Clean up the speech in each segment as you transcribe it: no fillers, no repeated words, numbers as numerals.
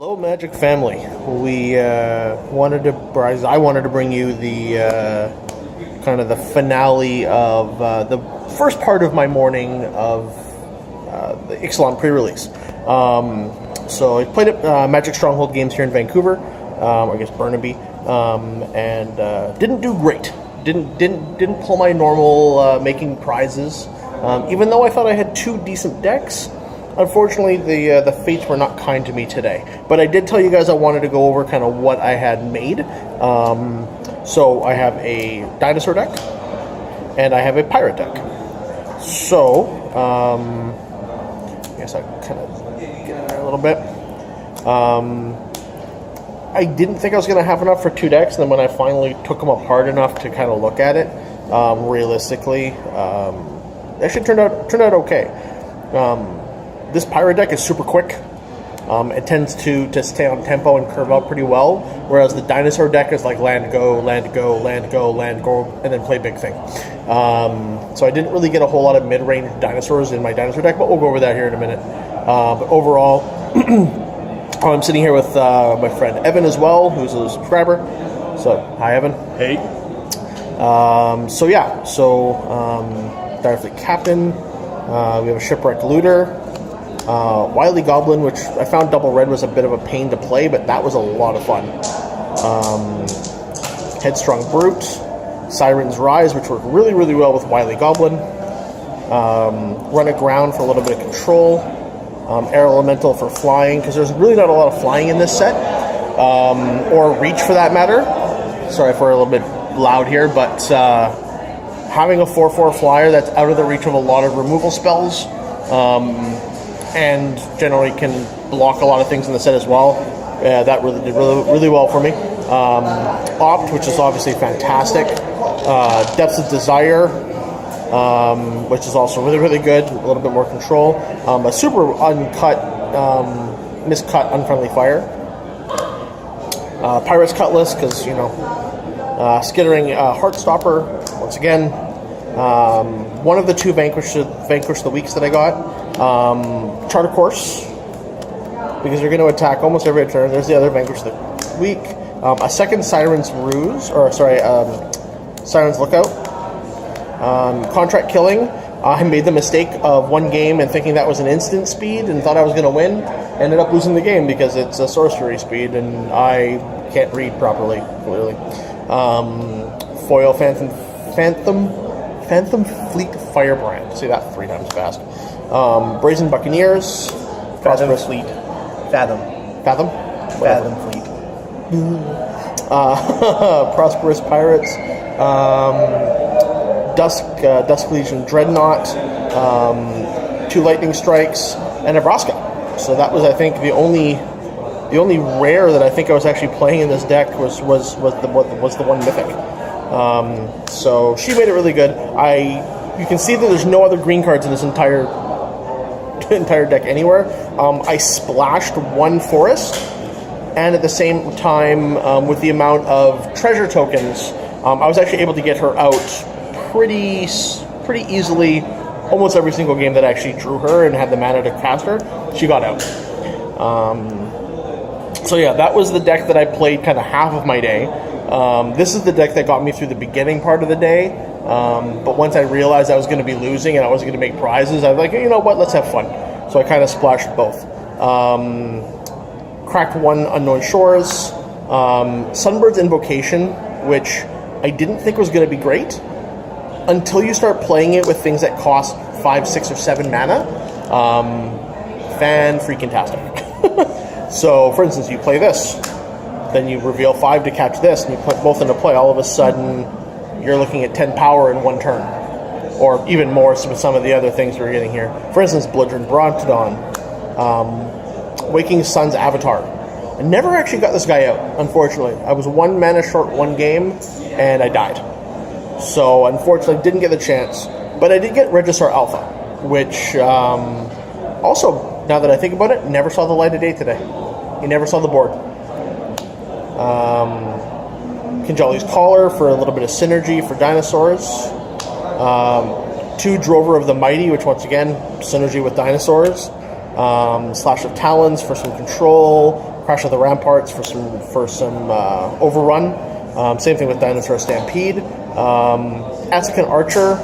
Hello, Magic family. I wanted to bring you the kind of the finale of the first part of my morning of the Ixalan pre-release. So I played at Magic Stronghold Games here in Vancouver, or I guess Burnaby, and didn't do great. Didn't pull my normal making prizes, even though I thought I had two decent decks. Unfortunately, the fates were not kind to me today. But I did tell you guys I wanted to go over kind of what I had made. So I have a dinosaur deck, and I have a pirate deck. So, I guess I kind of get in there a little bit. I didn't think I was going to have enough for two decks, and then when I finally took them apart enough to kind of look at it, realistically, actually turned out okay. This pirate deck is super quick. It tends to stay on tempo and curve out pretty well, whereas the dinosaur deck is like land, go, land, go, land, go, land, go, and then play big thing. So I didn't really get a whole lot of mid-range dinosaurs in my dinosaur deck, but we'll go over that here in a minute. But overall, I'm sitting here with my friend Evan as well, who's a subscriber. So, hi Evan. Hey. Direfleet Captain. We have a Shipwrecked Looter. Wily Goblin, which I found double red was a bit of a pain to play, but that was a lot of fun. Headstrong Brute, Siren's Rise, which worked really, really well with Wily Goblin. Run Aground for a little bit of control. Air Elemental for flying, because there's really not a lot of flying in this set, or reach for that matter. Sorry if we're a little bit loud here, but having a 4/4 flyer that's out of the reach of a lot of removal spells, and generally can block a lot of things in the set as well. That really did really well for me. Opt, which is obviously fantastic. Depths of Desire, which is also really, really good. A little bit more control. A super miscut Unfriendly Fire. Pirate's Cutlass, because, skittering Heartstopper, once again. One of the two Vanquish the Weeks that I got. Charter Course, because you're going to attack almost every turn. There's the other Vanquish the Week. A second Siren's Lookout. Contract Killing. I made the mistake of one game and thinking that was an instant speed and thought I was going to win. Ended up losing the game because it's a sorcery speed and I can't read properly, clearly. Foil Phantom Fleet Firebrand. Say that 3 times fast. Brazen Buccaneers. Fathom Fleet. Fathom. Fleet. Prosperous Pirates. Dusk Legion Dreadnought. 2 Lightning Strikes, and a Vraska. So that was, I think, the only rare that I think I was actually playing in this deck was the one Mythic. So she made it really good. You can see that there's no other green cards in this entire deck anywhere. I splashed 1 forest, and at the same time, with the amount of treasure tokens, I was actually able to get her out pretty easily. Almost every single game that I actually drew her and had the mana to cast her, she got out. So yeah, that was the deck that I played kind of half of my day. This is the deck that got me through the beginning part of the day, but once I realized I was going to be losing and I wasn't going to make prizes, I was like, you know what, let's have fun. So I kind of splashed both. Cracked 1 Unknown Shores, Sunbird's Invocation, which I didn't think was going to be great until you start playing it with things that cost 5, 6, or 7 mana. Fan-freaking-tastic. So, for instance, you play this, then you reveal 5 to catch this, and you put both into play. All of a sudden, you're looking at 10 power in 1 turn, or even more with some of the other things we're getting here. For instance, Bludgeon Brontodon, Waking Sun's Avatar. I never actually got this guy out, unfortunately. I was 1 mana short 1 game, and I died. So, unfortunately, didn't get the chance. But I did get Regisaur Alpha, which, also, now that I think about it, never saw the light of day today. He never saw the board. Kinjali's Collar for a little bit of synergy for dinosaurs. 2 Drover of the Mighty, which once again, synergy with dinosaurs. Slash of Talons for some control. Crash of the Ramparts for some Overrun. Same thing with Dinosaur Stampede. Asukan Archer.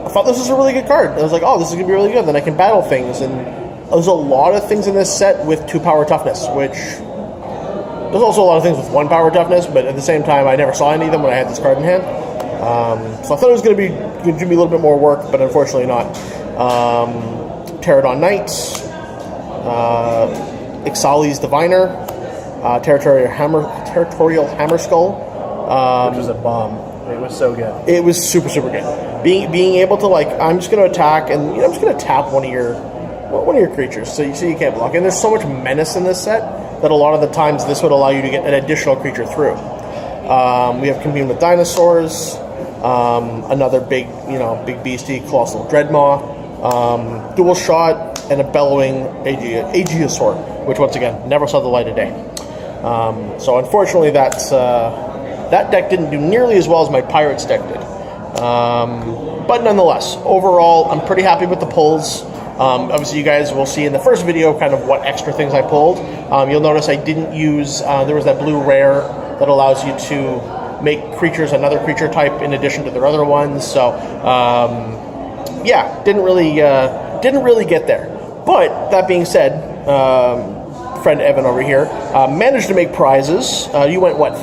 I thought this was a really good card. I was like, oh, this is going to be really good. Then I can battle things. And there's a lot of things in this set with 2 power toughness, which... There's also a lot of things with 1 power toughness, but at the same time, I never saw any of them when I had this card in hand. So I thought it was going to be a little bit more work, but unfortunately not. Pterodon Knights. Ixali's Diviner. Territorial Hammer Skull. Which was a bomb. It was so good. It was super, super good. Being able to, like, I'm just going to attack, and I'm just going to tap one of your creatures, so you can't block. And there's so much menace in this set that a lot of the times this would allow you to get an additional creature through. We have Commune with Dinosaurs, another big beastie, Colossal Dreadmaw, Dual Shot, and a Bellowing Aegiasaur, which once again never saw the light of day. So unfortunately, that deck didn't do nearly as well as my Pirates deck did. But nonetheless, overall, I'm pretty happy with the pulls. Obviously, you guys will see in the first video kind of what extra things I pulled. You'll notice I didn't use, there was that blue rare that allows you to make creatures another creature type in addition to their other ones. So, yeah, didn't really get there. But that being said, friend Evan over here managed to make prizes. You went, what,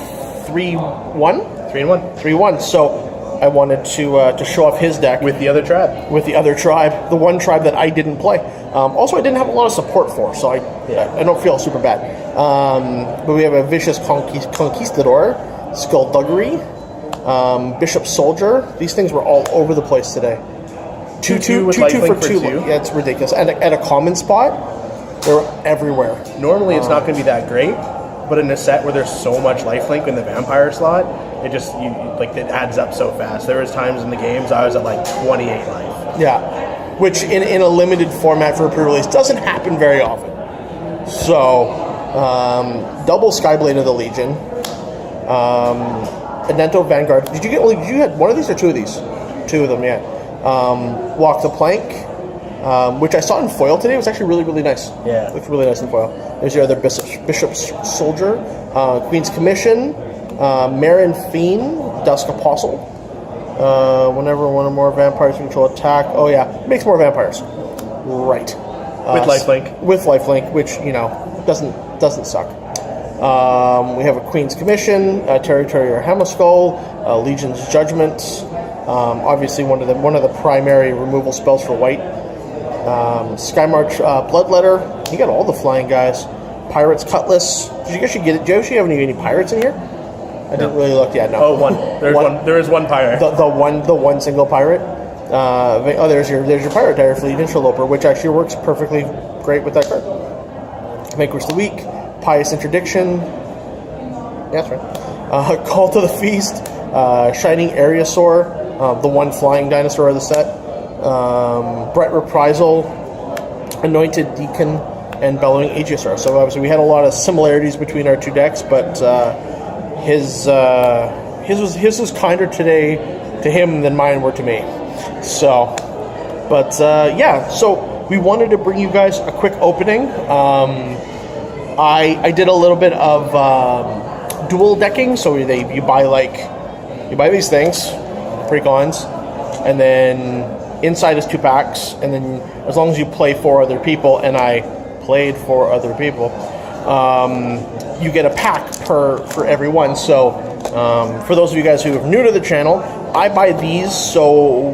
3-1? 3-1. 3-1. So I wanted to show off his deck With the other tribe. with the other tribe, the one tribe that I didn't play. Also, I didn't have a lot of support for, so I don't feel super bad. But we have a Vicious Conquistador, Skullduggery, Bishop Soldier. These things were all over the place today. 2/2 with 2/2 lifelink for 2. Yeah, it's ridiculous. And at a common spot, they're everywhere. Normally, it's not going to be that great, but in a set where there's so much lifelink in the vampire slot, it just it adds up so fast. There was times in the games I was at like 28 life. Yeah, which in a limited format for a pre-release doesn't happen very often. So, double Skyblade of the Legion, Adento Vanguard. Did you had one of these or 2 of these? 2 of them, yeah. Walk the Plank, which I saw in foil today. It was actually really, really nice. Yeah. Looks really nice in foil. There's your other Bishop's Soldier, Queen's Commission, Marin Fiend, Dusk Apostle. Whenever one or more vampires control attack. Oh yeah, makes more vampires. Right. With lifelink. With lifelink, which doesn't suck. We have a Queen's Commission, Territorial Hammer Skull, Legion's Judgment. Obviously, one of the primary removal spells for white. Skymarch Bloodletter. You got all the flying guys. Pirates Cutlass. Did you actually get it, Joe? Do you have any pirates in here? I didn't really look yet. No. Oh, one. There is one pirate. The one single pirate. There's your pirate dire fleet, Interloper, which actually works perfectly great with that card. Vanquish the Weak, Pious Interdiction. Yeah, that's right. Call to the Feast, Shining Aerosaur, the one flying dinosaur of the set. Bright Reprisal, Anointed Deacon, and Bellowing Aegiasaur. So obviously we had a lot of similarities between our 2 decks, but his was kinder today to him than mine were to me. So, but yeah. So we wanted to bring you guys a quick opening. I did a little bit of dual decking. So you buy these things, Precons, and then inside is 2 packs, and then as long as you play 4 other people, and I played 4 other people, you get a pack for every one. So for those of you guys who are new to the channel, I buy these so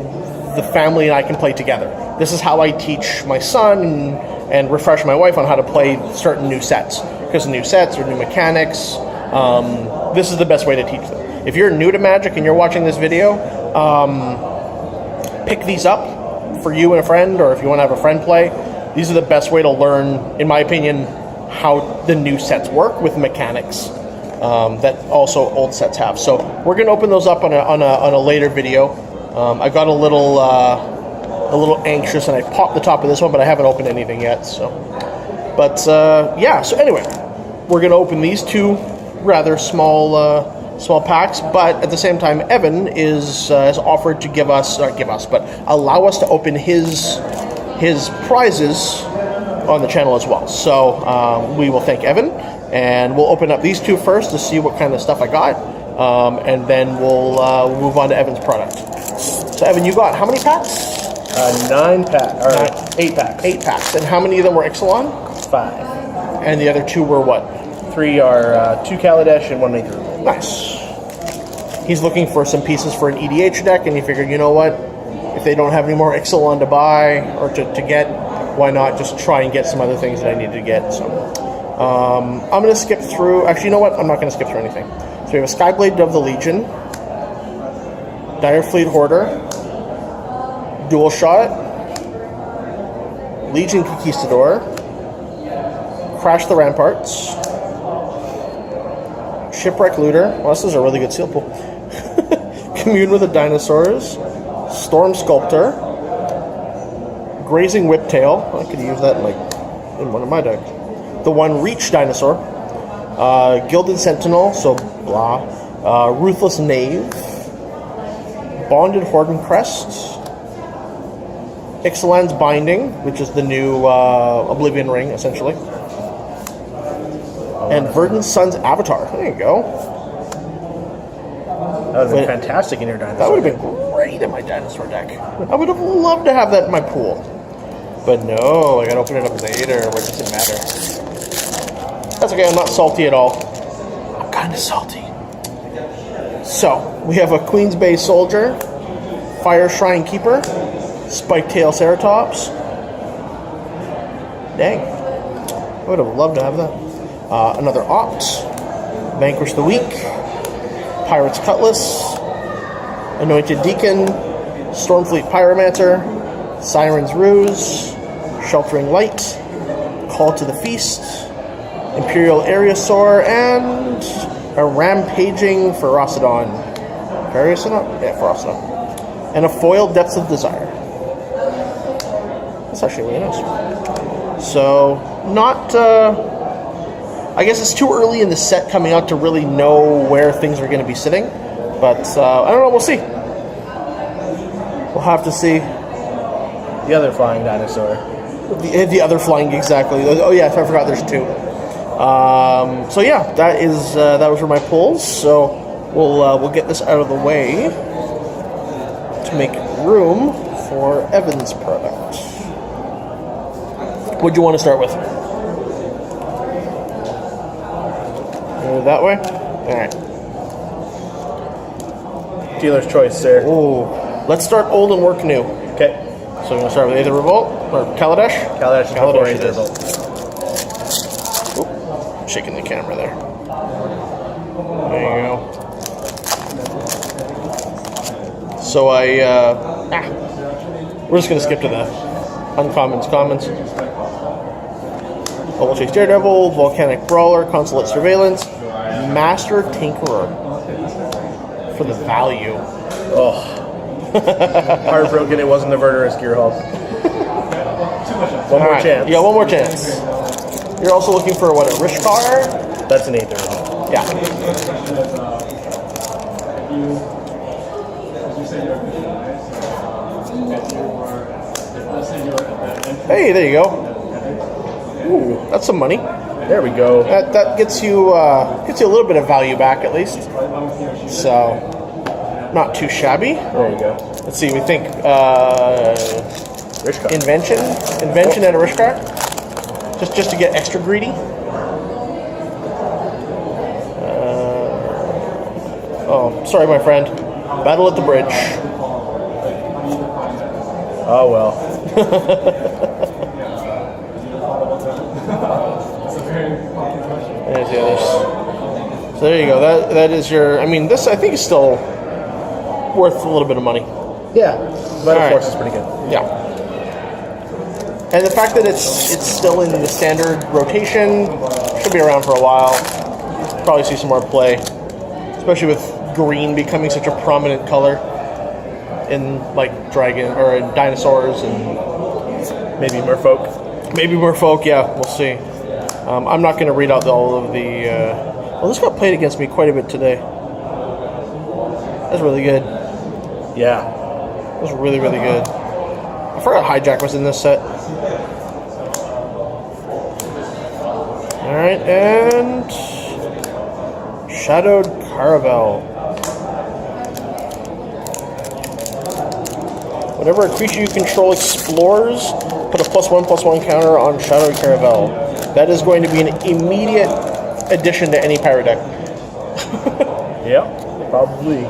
the family and I can play together. This is how I teach my son and refresh my wife on how to play certain new sets, because the new sets or new mechanics, this is the best way to teach them. If you're new to Magic and you're watching this video, pick these up for you and a friend, or if you want to have a friend play. These are the best way to learn, in my opinion, how the new sets work with mechanics that also old sets have. So we're going to open those up on a later video. I got a little anxious and I popped the top of this one, but I haven't opened anything yet. So, but yeah. So anyway, we're going to open these 2 rather small packs, but at the same time, Evan has offered to allow us to open his prizes on the channel as well. So we will thank Evan, and we'll open up these two first to see what kind of stuff I got, and then we'll move on to Evan's product. So Evan, you got how many packs? 9 packs, or 8 packs. 8 packs. And how many of them were Ixalan? 5. And the other 2 were what? 3 are 2 Kaladesh and 1 Aether. Nice. He's looking for some pieces for an EDH deck, and he figured, you know what? If they don't have any more Ixalan to buy or to get, why not just try and get some other things that I need to get? So I'm going to skip through. Actually, you know what? I'm not going to skip through anything. So we have a Skyblade of the Legion, Direfleet Hoarder, Dual Shot, Legion Conquistador, Crash the Ramparts, Shipwreck Looter. Well, this is a really good seal pool. Commune with the Dinosaurs, Storm Sculptor, Grazing Whiptail. I could use that in one of my decks. The One Reach Dinosaur, Gilded Sentinel, so blah, Ruthless Knave, Bonded Horden Crest, Ixalan's Binding, which is the new Oblivion Ring, essentially. And Verdant's Son's Avatar. There you go. That would have been fantastic in your dinosaur. That would have been great in my dinosaur deck. I would have loved to have that in my pool. But no, I gotta open it up later, where it doesn't matter. That's okay, I'm not salty at all. I'm kinda salty. So, we have a Queen's Bay Soldier, Fire Shrine Keeper, Spiketail Ceratops. Dang. I would have loved to have that. Another Opt, Vanquish the Weak, Pirate's Cutlass, Anointed Deacon, Stormfleet Pyromancer, Siren's Ruse, Sheltering Light, Call to the Feast, Imperial Aerosaur, and a Rampaging Ferocidon. Ferocidon? Yeah, Ferocidon. And a foil Depths of Desire. That's actually really nice. So, not... I guess it's too early in the set coming out to really know where things are going to be sitting. But, I don't know, we'll see. We'll have to see. The other flying dinosaur. The other flying, exactly. Oh yeah, I forgot there's 2. So yeah, that was for my pulls. So we'll get this out of the way to make room for Evan's product. What do you want to start with? That way? Alright. Dealer's choice, sir. Oh, let's start old and work new. Okay. So we're going to start with either Revolt or Kaladesh? Kaladesh Kaladesh is it is. Revolt. Oop, shaking the camera there. There you go. So we're just going to skip to the uncommons, commons. Oval Chase Daredevil, Volcanic Brawler, Consulate Surveillance, Master Tinkerer for the value. Oh. Heartbroken it wasn't a Verdurous Gearhulk. One more chance. Yeah, one more chance. You're also looking for what, a Rishkar? That's an Aether. Yeah. Hey, there you go. Ooh, that's some money. There we go. That gets you a little bit of value back at least. So, not too shabby. There you go. Let's see. We think Rishkar. Invention and a Rishkar, just to get extra greedy. Oh, sorry, my friend. Battle at the bridge. Oh well. There's the others. So there you go. That is your. I mean, this I think is still worth a little bit of money. Yeah. Metal All right. Force is pretty good. Yeah. And the fact that it's still in the standard rotation, should be around for a while. Probably see some more play, especially with green becoming such a prominent color in like dragon or in dinosaurs and Maybe Merfolk. maybe Merfolk. Yeah, we'll see. I'm not going to read out all of the. Well, this got played against me quite a bit today. That's really good. Yeah. That was really, really good. I forgot Hijack was in this set. All right, and Shadowed Caravel. Whenever a creature you control explores, put a +1/+1 counter on Shadowed Caravel. That is going to be an immediate addition to any pirate deck. Yeah, probably.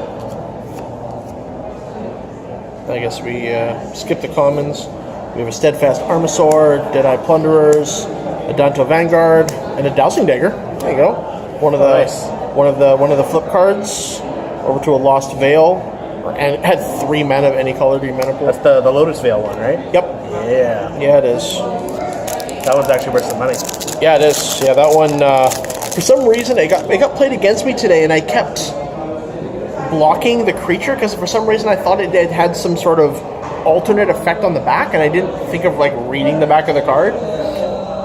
I guess we skip the commons. We have a Steadfast Armasaur, Deadeye Plunderers, a Danto Vanguard, and a Dowsing Dagger. There you go. One of the one of the flip cards over to a Lost Veil, and it had 3 mana of any color, 3 mana pool. That's the Lotus Veil one, right? Yep. Yeah. Yeah, it is. That one's actually worth some money. Yeah, it is. Yeah, that one. For some reason, it got played against me today, and I kept blocking the creature because for some reason I thought it had some sort of alternate effect on the back, and I didn't think of like reading the back of the card.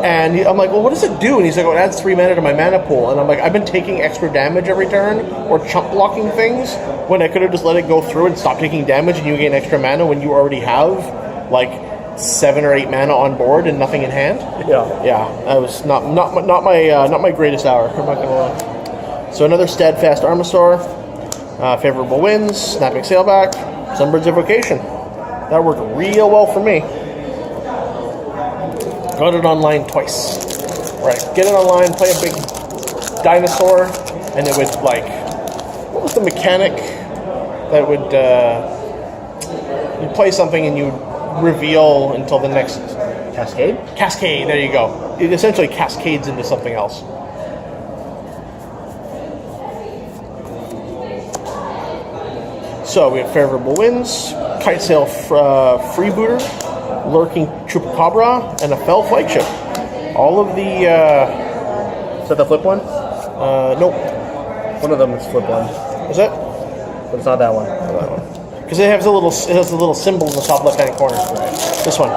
And I'm like, well, what does it do? And he's like, well, it adds 3 mana to my mana pool. And I'm like, I've been taking extra damage every turn or chump blocking things when I could have just let it go through and stop taking damage, and you gain extra mana when you already have like 7 or 8 mana on board and nothing in hand. Yeah. Yeah, that was not my greatest hour. I'm not gonna lie. So another Steadfast Armasaur, favorable winds, Snapping Sailback, Sunbird's Evocation. That worked real well for me. Got it online twice. Right, get it online, play a big dinosaur, and it would like, what was the mechanic that would you play something and you reveal until the next Cascade? Cascade, there you go. It essentially cascades into something else. So we have Favorable Winds, Kitesail Freebooter, Lurking Chupacabra, and a Fell Flagship. All of the... Is that the flip one? Nope. One of them is flip one, Is it? but it's not that one. Because it has a little symbol in the top left-hand corner. This one.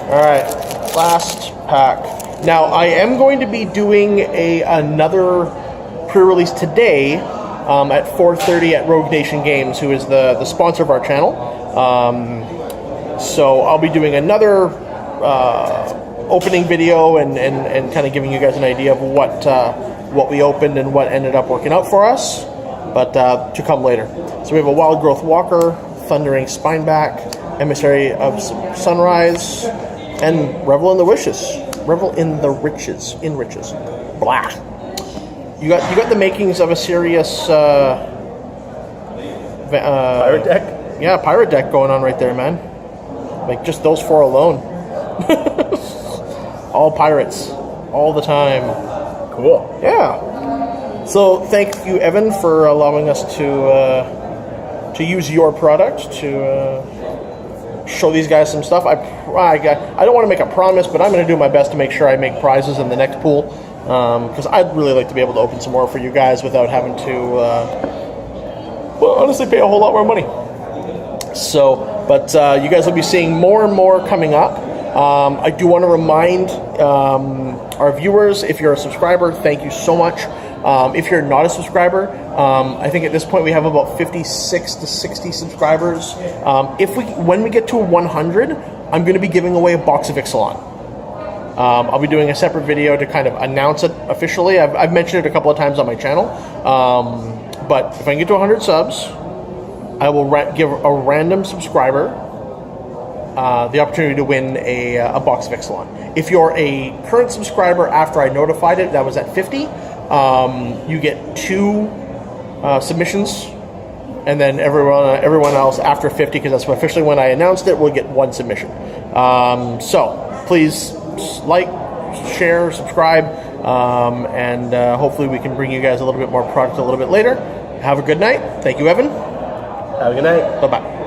All right, last pack. Now I am going to be doing another pre-release today at 4:30 at Rogue Nation Games, who is the sponsor of our channel. So I'll be doing another opening video and kind of giving you guys an idea of what we opened and what ended up working out for us. But to come later. So we have a Wild Growth Walker, Thundering Spineback, Emissary of Sunrise, and Revel in the Riches. Revel in the Riches. In Riches. Blah. You got the makings of a serious Pirate deck? Yeah, pirate deck going on right there, man. Like just those 4 alone. All pirates. All the time. Cool. Yeah. So thank you, Evan, for allowing us to use your product to show these guys some stuff. I don't want to make a promise, but I'm going to do my best to make sure I make prizes in the next pool, because I'd really like to be able to open some more for you guys without having to, honestly pay a whole lot more money. So, but you guys will be seeing more and more coming up. I do want to remind our viewers, if you're a subscriber, thank you so much. If you're not a subscriber, I think at this point we have about 56 to 60 subscribers. When we get to 100, I'm going to be giving away a box of Ixalan. I'll be doing a separate video to kind of announce it officially. I've mentioned it a couple of times on my channel. But if I can get to 100 subs, I will give a random subscriber the opportunity to win a box of Ixalan. If you're a current subscriber after I notified it, that was at 50, you get 2 submissions, and then everyone else after 50, because that's officially when I announced it, will get 1 submission. So please like, share, subscribe, and hopefully we can bring you guys a little bit more product a little bit later. Have a good night. Thank you, Evan. Have a good night. Bye-bye.